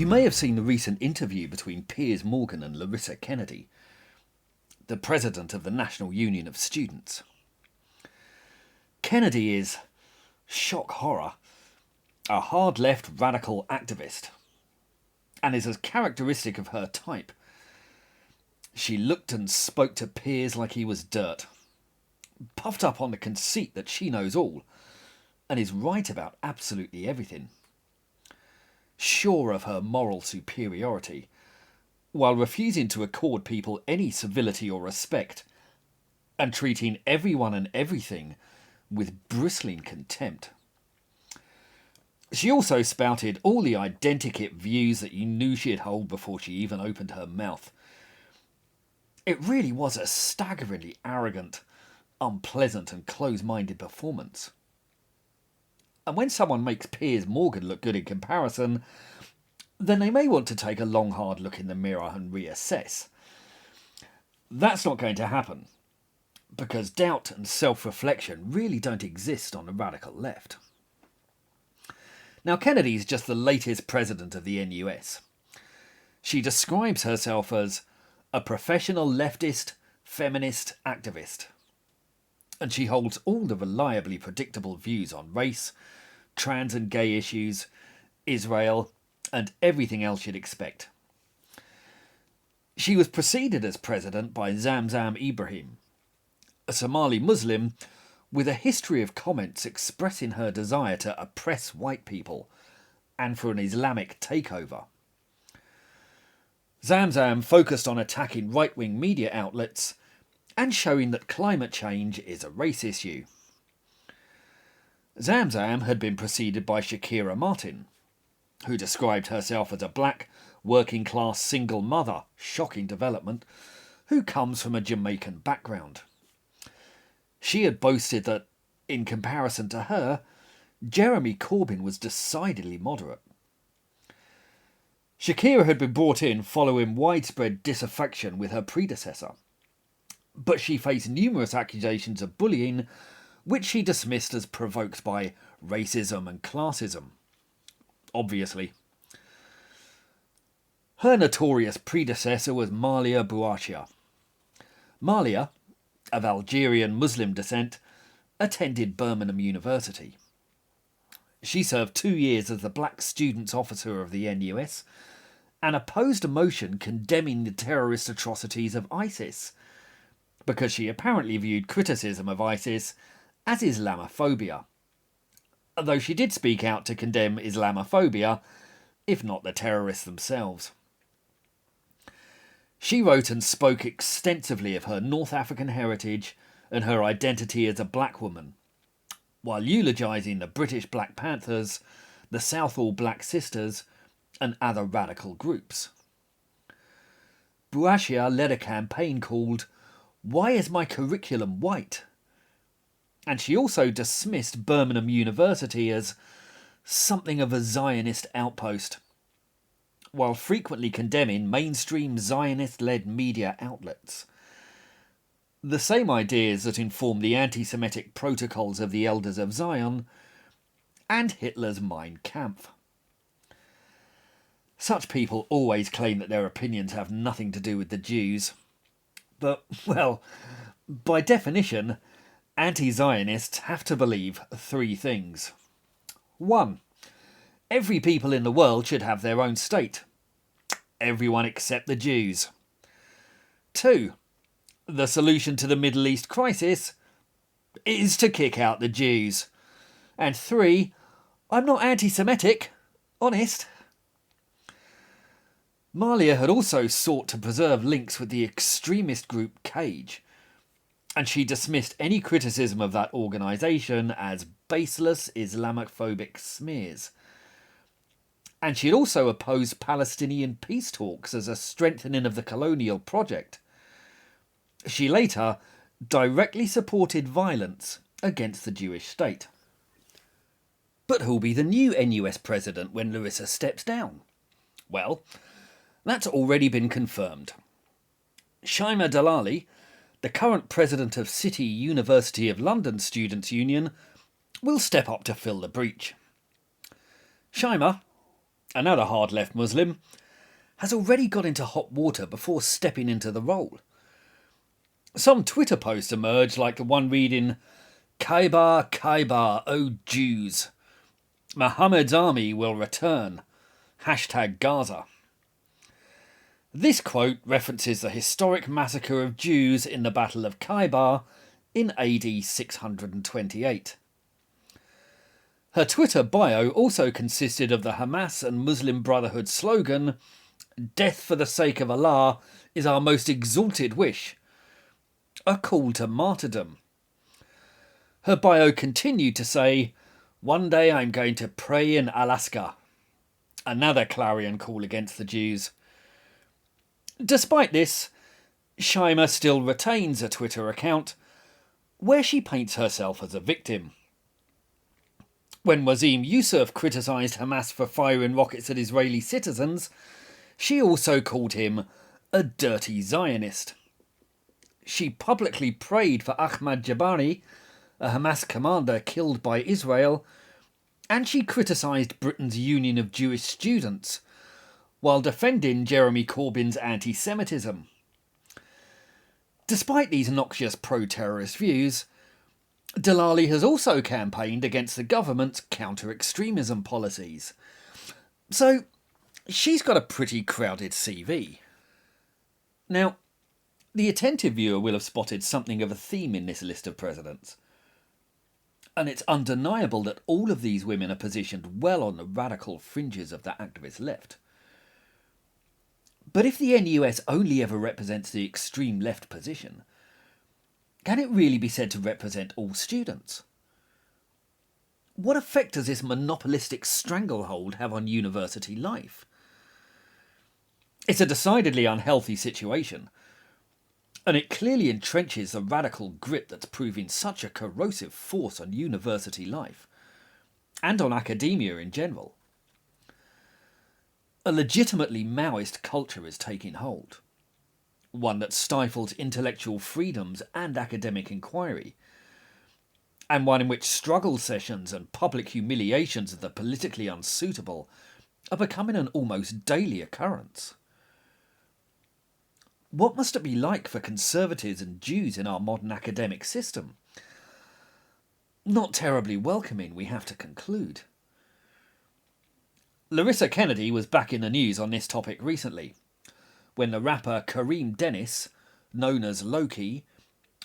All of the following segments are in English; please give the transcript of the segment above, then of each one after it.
You may have seen the recent interview between Piers Morgan and Larissa Kennedy, the president of the National Union of Students. Kennedy is, shock horror, a hard-left radical activist, and is as characteristic of her type. She looked and spoke to Piers like he was dirt, puffed up on the conceit that she knows all, and is right about absolutely everything. Sure of her moral superiority, while refusing to accord people any civility or respect, and treating everyone and everything with bristling contempt. She also spouted all the identikit views that you knew she'd hold before she even opened her mouth. It really was a staggeringly arrogant, unpleasant and close-minded performance. And when someone makes Piers Morgan look good in comparison, then they may want to take a long hard look in the mirror and reassess. That's not going to happen, because doubt and self-reflection really don't exist on the radical left. Now, Kennedy's just the latest president of the NUS. She describes herself as a professional leftist, feminist activist. And she holds all the reliably predictable views on race, trans and gay issues, Israel, and everything else you'd expect. She was preceded as president by Zamzam Ibrahim, a Somali Muslim with a history of comments expressing her desire to oppress white people and for an Islamic takeover. Zamzam focused on attacking right-wing media outlets and showing that climate change is a race issue. Zamzam had been preceded by Shakira Martin, who described herself as a black, working-class single mother, shocking development, who comes from a Jamaican background. She had boasted that, in comparison to her, Jeremy Corbyn was decidedly moderate. Shakira had been brought in following widespread disaffection with her predecessor, but she faced numerous accusations of bullying, which she dismissed as provoked by racism and classism. Obviously. Her notorious predecessor was Malia Bouachia. Malia, of Algerian Muslim descent, attended Birmingham University. She served 2 years as the Black Students Officer of the NUS and opposed a motion condemning the terrorist atrocities of ISIS, because she apparently viewed criticism of ISIS as Islamophobia, though she did speak out to condemn Islamophobia, if not the terrorists themselves. She wrote and spoke extensively of her North African heritage and her identity as a black woman, while eulogising the British Black Panthers, the Southall Black Sisters, and other radical groups. Bouachia led a campaign called "Why is my curriculum white?" And she also dismissed Birmingham University as something of a Zionist outpost, while frequently condemning mainstream Zionist-led media outlets. The same ideas that informed the anti-Semitic protocols of the Elders of Zion and Hitler's Mein Kampf. Such people always claim that their opinions have nothing to do with the Jews. But, well, by definition, anti-Zionists have to believe 3 things. 1. Every people in the world should have their own state. Everyone except the Jews. 2. The solution to the Middle East crisis is to kick out the Jews. And 3. I'm not anti-Semitic. Honest. Malia had also sought to preserve links with the extremist group Cage, and she dismissed any criticism of that organisation as baseless Islamophobic smears. And she had also opposed Palestinian peace talks as a strengthening of the colonial project. She later directly supported violence against the Jewish state. But who'll be the new NUS president when Larissa steps down? Well, that's already been confirmed. Shaima Dalali, the current president of City University of London Students' Union, will step up to fill the breach. Shaima, another hard left Muslim, has already got into hot water before stepping into the role. Some Twitter posts emerge, like the one reading, "Khaybar, Khaybar, O Jews. Muhammad's army will return. #Gaza." This quote references the historic massacre of Jews in the Battle of Khaybar in AD 628. Her Twitter bio also consisted of the Hamas and Muslim Brotherhood slogan, "Death for the sake of Allah is our most exalted wish," a call to martyrdom. Her bio continued to say, "One day I'm going to pray in Alaska," another clarion call against the Jews. Despite this, Shaima still retains a Twitter account where she paints herself as a victim. When Wasim Youssef criticised Hamas for firing rockets at Israeli citizens, she also called him a dirty Zionist. She publicly prayed for Ahmad Jabari, a Hamas commander killed by Israel, and she criticised Britain's Union of Jewish Students, while defending Jeremy Corbyn's anti-Semitism. Despite these noxious pro-terrorist views, Delali has also campaigned against the government's counter-extremism policies. So, she's got a pretty crowded CV. Now, the attentive viewer will have spotted something of a theme in this list of presidents. And it's undeniable that all of these women are positioned well on the radical fringes of the activist left. But if the NUS only ever represents the extreme left position, can it really be said to represent all students? What effect does this monopolistic stranglehold have on university life? It's a decidedly unhealthy situation, and it clearly entrenches the radical grip that's proving such a corrosive force on university life, and on academia in general. A legitimately Maoist culture is taking hold, one that stifles intellectual freedoms and academic inquiry, and one in which struggle sessions and public humiliations of the politically unsuitable are becoming an almost daily occurrence. What must it be like for conservatives and Jews in our modern academic system? Not terribly welcoming, we have to conclude. Larissa Kennedy was back in the news on this topic recently, when the rapper Kareem Dennis, known as Loki,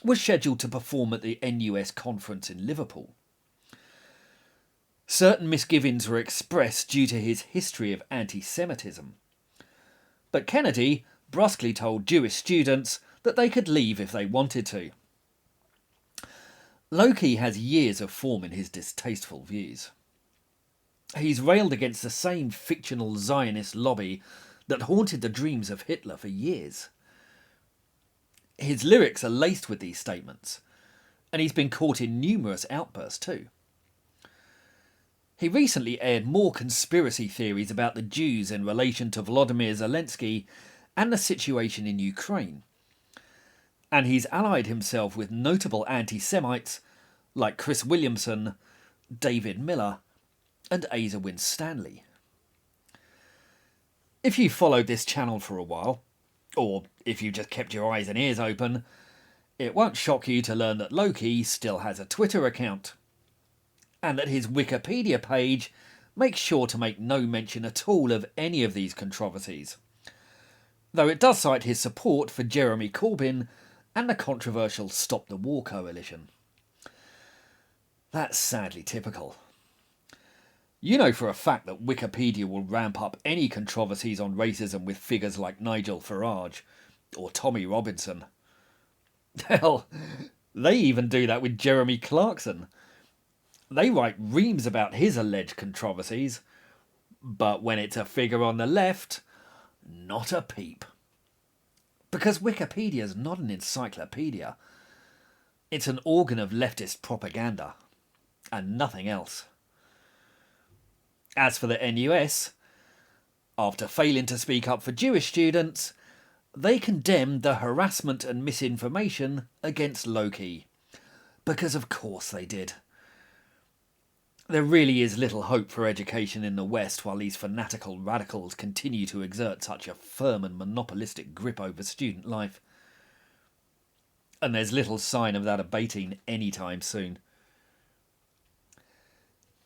was scheduled to perform at the NUS conference in Liverpool. Certain misgivings were expressed due to his history of anti-Semitism, but Kennedy brusquely told Jewish students that they could leave if they wanted to. Loki has years of forming his distasteful views. He's railed against the same fictional Zionist lobby that haunted the dreams of Hitler for years. His lyrics are laced with these statements, and he's been caught in numerous outbursts too. He recently aired more conspiracy theories about the Jews in relation to Volodymyr Zelensky and the situation in Ukraine, and he's allied himself with notable anti-Semites like Chris Williamson, David Miller, and Asa Winstanley. If you followed this channel for a while, or if you just kept your eyes and ears open, it won't shock you to learn that Loki still has a Twitter account, and that his Wikipedia page makes sure to make no mention at all of any of these controversies, though it does cite his support for Jeremy Corbyn and the controversial Stop the War coalition. That's sadly typical. You know for a fact that Wikipedia will ramp up any controversies on racism with figures like Nigel Farage or Tommy Robinson. Hell, they even do that with Jeremy Clarkson. They write reams about his alleged controversies, but when it's a figure on the left, not a peep. Because Wikipedia's not an encyclopedia. It's an organ of leftist propaganda, and nothing else. As for the NUS, after failing to speak up for Jewish students, they condemned the harassment and misinformation against Loki. Because of course they did. There really is little hope for education in the West while these fanatical radicals continue to exert such a firm and monopolistic grip over student life. And there's little sign of that abating anytime soon.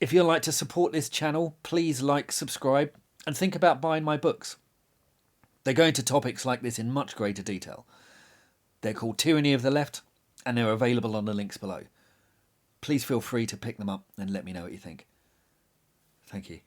If you'd like to support this channel, please like, subscribe, and think about buying my books. They go into topics like this in much greater detail. They're called Tyranny of the Left, and they're available on the links below. Please feel free to pick them up and let me know what you think. Thank you.